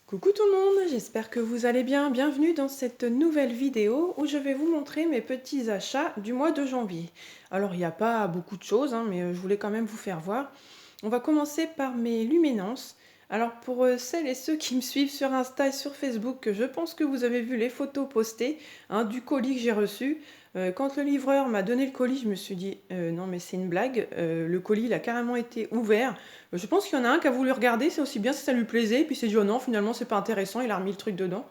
Coucou tout le monde, j'espère que vous allez bien. Bienvenue dans cette nouvelle vidéo où je vais vous montrer mes petits achats du mois de janvier. Alors il n'y a pas beaucoup de choses, mais je voulais quand même vous faire voir. On va commencer par mes luminances. Alors pour celles et ceux qui me suivent sur Insta et sur Facebook, je pense que vous avez vu les photos postées du colis que j'ai reçu. Quand le livreur m'a donné le colis, je me suis dit non mais c'est une blague, le colis il a carrément été ouvert. Je pense qu'il y en a un qui a voulu regarder, c'est aussi bien si ça lui plaisait, puis il s'est dit oh non finalement c'est pas intéressant, il a remis le truc dedans.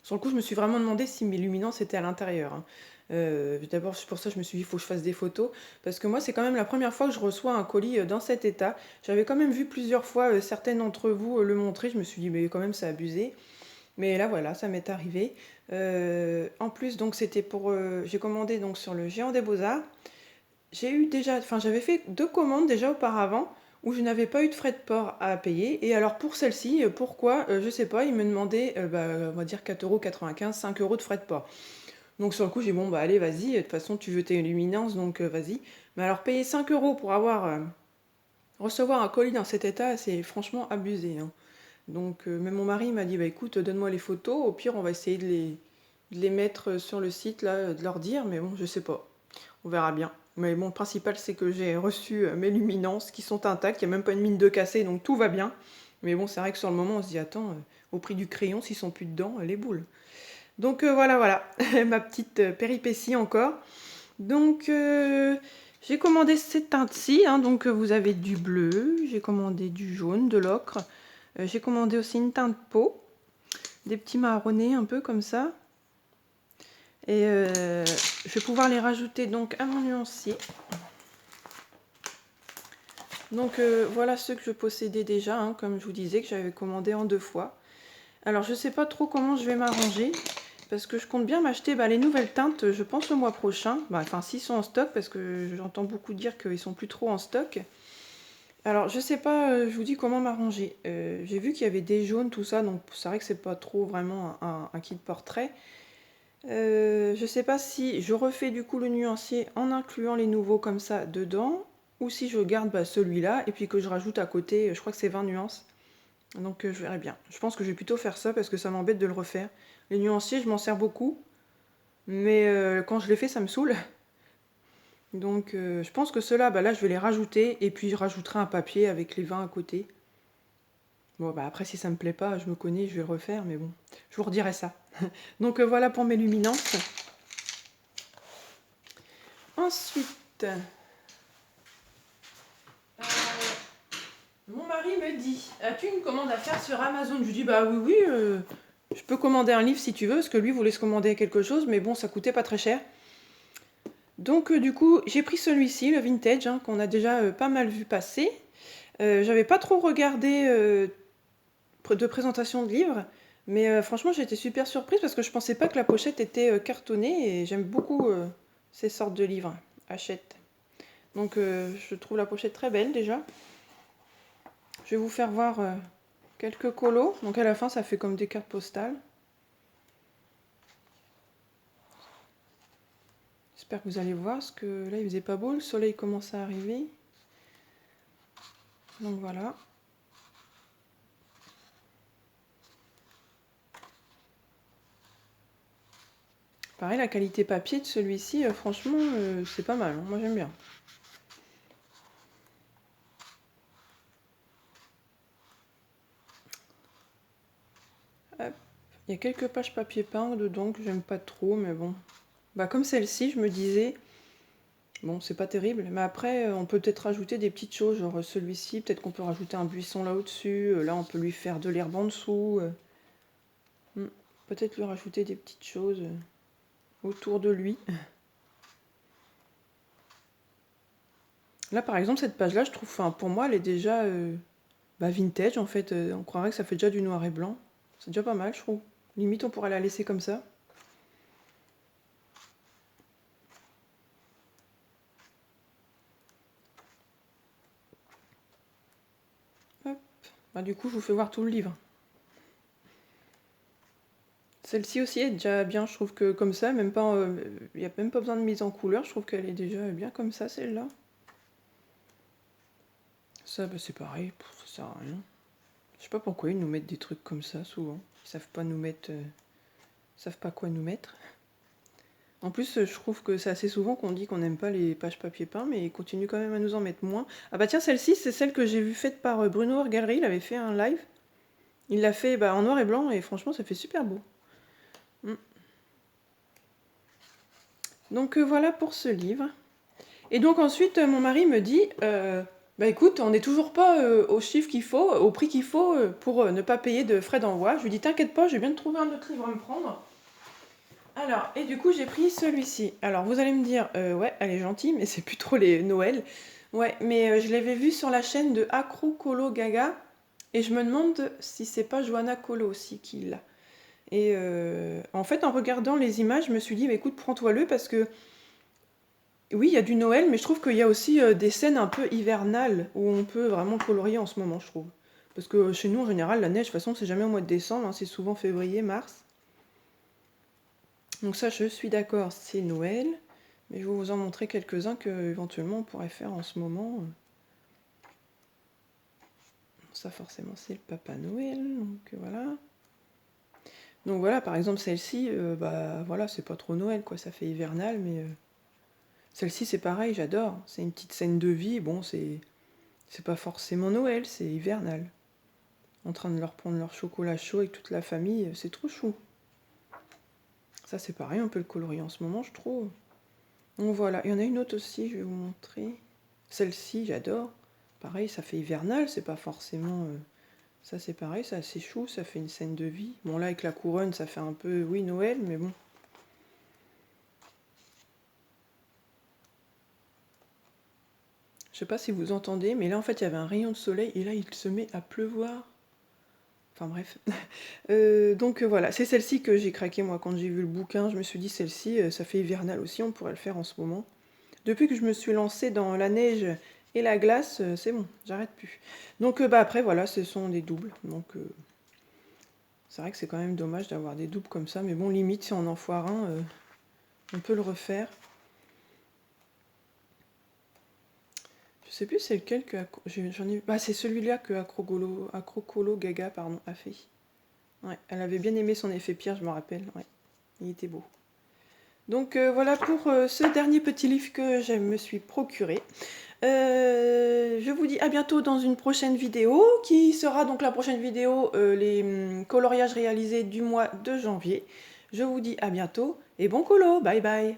Sur le coup je me suis vraiment demandé si mes luminances étaient à l'intérieur. D'abord c'est pour ça que je me suis dit il faut que je fasse des photos, parce que moi c'est quand même la première fois que je reçois un colis dans cet état. J'avais quand même vu plusieurs fois certaines d'entre vous le montrer, je me suis dit mais quand même c'est abusé. Mais là voilà, ça m'est arrivé. En plus donc c'était pour... j'ai commandé donc sur le Géant des Beaux-Arts. J'ai eu déjà... Enfin j'avais fait 2 commandes déjà auparavant où je n'avais pas eu de frais de port à payer. Et alors pour celle-ci, pourquoi je sais pas, ils me demandaient, on va dire 4,95 €, 5 € de frais de port. Donc sur le coup j'ai dit bon bah allez vas-y, de toute façon tu veux tes luminances donc vas-y. Mais alors payer 5 € pour recevoir un colis dans cet état, c'est franchement abusé. Donc même mon mari m'a dit bah écoute donne-moi les photos, au pire on va essayer de les mettre sur le site là, de leur dire, mais bon je sais pas, on verra bien. Mais bon le principal c'est que j'ai reçu mes luminances qui sont intactes, il n'y a même pas une mine de cassée donc tout va bien. Mais bon c'est vrai que sur le moment on se dit attends, au prix du crayon s'ils sont plus dedans, les boules. Donc voilà, ma petite péripétie encore. Donc j'ai commandé ces teintes-ci, donc vous avez du bleu, j'ai commandé du jaune, de l'ocre. J'ai commandé aussi une teinte peau, des petits marronnés un peu comme ça. Et je vais pouvoir les rajouter donc à mon nuancier. Donc voilà ceux que je possédais déjà, comme je vous disais, que j'avais commandé en 2 fois. Alors je sais pas trop comment je vais m'arranger, parce que je compte bien m'acheter les nouvelles teintes, je pense le mois prochain. Enfin s'ils sont en stock, parce que j'entends beaucoup dire qu'ils sont plus trop en stock. Alors je sais pas, je vous dis comment m'arranger. J'ai vu qu'il y avait des jaunes, tout ça, donc c'est vrai que c'est pas trop vraiment un kit portrait. Je sais pas si je refais du coup le nuancier en incluant les nouveaux comme ça dedans, ou si je garde celui-là et puis que je rajoute à côté, je crois que c'est 20 nuances. Donc je verrai bien. Je pense que je vais plutôt faire ça parce que ça m'embête de le refaire. Les nuanciers, je m'en sers beaucoup, mais quand je les fais, ça me saoule. Donc je pense que ceux-là, là je vais les rajouter et puis je rajouterai un papier avec les 20 à côté. Bon après si ça me plaît pas, je me connais, je vais le refaire, mais bon, je vous redirai ça. Donc voilà pour mes luminances. Ensuite, mon mari me dit, as-tu une commande à faire sur Amazon? Je lui dis, bah oui, je peux commander un livre si tu veux, parce que lui voulait se commander quelque chose, mais bon, ça coûtait pas très cher. Donc du coup, j'ai pris celui-ci, le vintage, qu'on a déjà pas mal vu passer. J'avais pas trop regardé de présentation de livres, mais franchement, j'ai été super surprise parce que je pensais pas que la pochette était cartonnée et j'aime beaucoup ces sortes de livres. Hachette. Donc je trouve la pochette très belle déjà. Je vais vous faire voir quelques colos. Donc à la fin, ça fait comme des cartes postales. J'espère que vous allez voir, parce que là, il faisait pas beau. Le soleil commence à arriver. Donc voilà. Pareil, la qualité papier de celui-ci, franchement, c'est pas mal. Moi, j'aime bien. Hop. Il y a quelques pages papier peint dedans que j'aime pas trop, mais bon. Comme celle-ci, je me disais, bon, c'est pas terrible, mais après, on peut peut-être rajouter des petites choses, genre celui-ci, peut-être qu'on peut rajouter un buisson là au-dessus, là, on peut lui faire de l'herbe en dessous. Peut-être lui rajouter des petites choses autour de lui. Là, par exemple, cette page-là, je trouve, pour moi, elle est déjà vintage, en fait. On croirait que ça fait déjà du noir et blanc. C'est déjà pas mal, je trouve. Limite, on pourrait la laisser comme ça. Hop. Du coup, je vous fais voir tout le livre. Celle-ci aussi est déjà bien, je trouve que comme ça, même pas, il n'y a même pas besoin de mise en couleur. Je trouve qu'elle est déjà bien comme ça, celle-là. Ça, c'est pareil, ça sert à rien. Je sais pas pourquoi ils nous mettent des trucs comme ça souvent. Ils savent pas nous mettre... savent pas quoi nous mettre. En plus, je trouve que c'est assez souvent qu'on dit qu'on n'aime pas les pages papier peint, mais ils continuent quand même à nous en mettre moins. Ah bah tiens, celle-ci, c'est celle que j'ai vue faite par Bruno Hors Galerie. Il avait fait un live. Il l'a fait en noir et blanc, et franchement, ça fait super beau. Donc voilà pour ce livre. Et donc ensuite, mon mari me dit, bah écoute, on n'est toujours pas au chiffre qu'il faut, au prix qu'il faut pour ne pas payer de frais d'envoi. Je lui dis, t'inquiète pas, je viens de trouver un autre livre à me prendre. Alors, et du coup, j'ai pris celui-ci. Alors, vous allez me dire, ouais, elle est gentille, mais c'est plus trop les Noël. Ouais, mais je l'avais vu sur la chaîne de Acro Colo Gaga, et je me demande si c'est pas Johanna Colo aussi qui l'a. Et en fait, en regardant les images, je me suis dit, bah, écoute, prends-toi-le, parce que oui, il y a du Noël, mais je trouve qu'il y a aussi des scènes un peu hivernales, où on peut vraiment colorier en ce moment, je trouve. Parce que chez nous, en général, la neige, de toute façon, c'est jamais au mois de décembre, hein, c'est souvent février, mars. Donc ça, je suis d'accord, c'est Noël. Mais je vais vous en montrer quelques-uns que éventuellement on pourrait faire en ce moment. Ça, forcément, c'est le Papa Noël. Donc voilà. Donc voilà, par exemple, celle-ci, bah voilà, c'est pas trop Noël, quoi. Ça fait hivernal, mais celle-ci, c'est pareil, j'adore. C'est une petite scène de vie. Bon, c'est pas forcément Noël, c'est hivernal. En train de leur prendre leur chocolat chaud avec toute la famille, c'est trop chou. Ça, c'est pareil, on peut le colorier en ce moment, je trouve. Donc voilà, il y en a une autre aussi, je vais vous montrer. Celle-ci, j'adore. Pareil, ça fait hivernal, c'est pas forcément... Ça, c'est pareil, c'est assez chou, ça fait une scène de vie. Bon, là, avec la couronne, ça fait un peu, oui, Noël, mais bon. Je sais pas si vous entendez, mais là, en fait, il y avait un rayon de soleil, et là, il se met à pleuvoir. Enfin, bref. Donc, voilà, c'est celle-ci que j'ai craqué, moi, quand j'ai vu le bouquin. Je me suis dit, celle-ci, ça fait hivernal aussi, on pourrait le faire en ce moment. Depuis que je me suis lancée dans la neige et la glace, c'est bon, j'arrête plus. Donc bah après voilà, ce sont des doubles. Donc c'est vrai que c'est quand même dommage d'avoir des doubles comme ça, mais bon, limite si on en foire un, on peut le refaire. Je sais plus c'est lequel que j'en ai. Bah c'est celui-là que Acrocolo Gaga pardon a fait. Ouais, elle avait bien aimé son effet pierre, je me rappelle. Ouais, il était beau. Donc voilà pour ce dernier petit livre que je me suis procuré. Je vous dis à bientôt dans une prochaine vidéo, qui sera donc la prochaine vidéo, les coloriages réalisés du mois de janvier. Je vous dis à bientôt et bon colo, bye bye.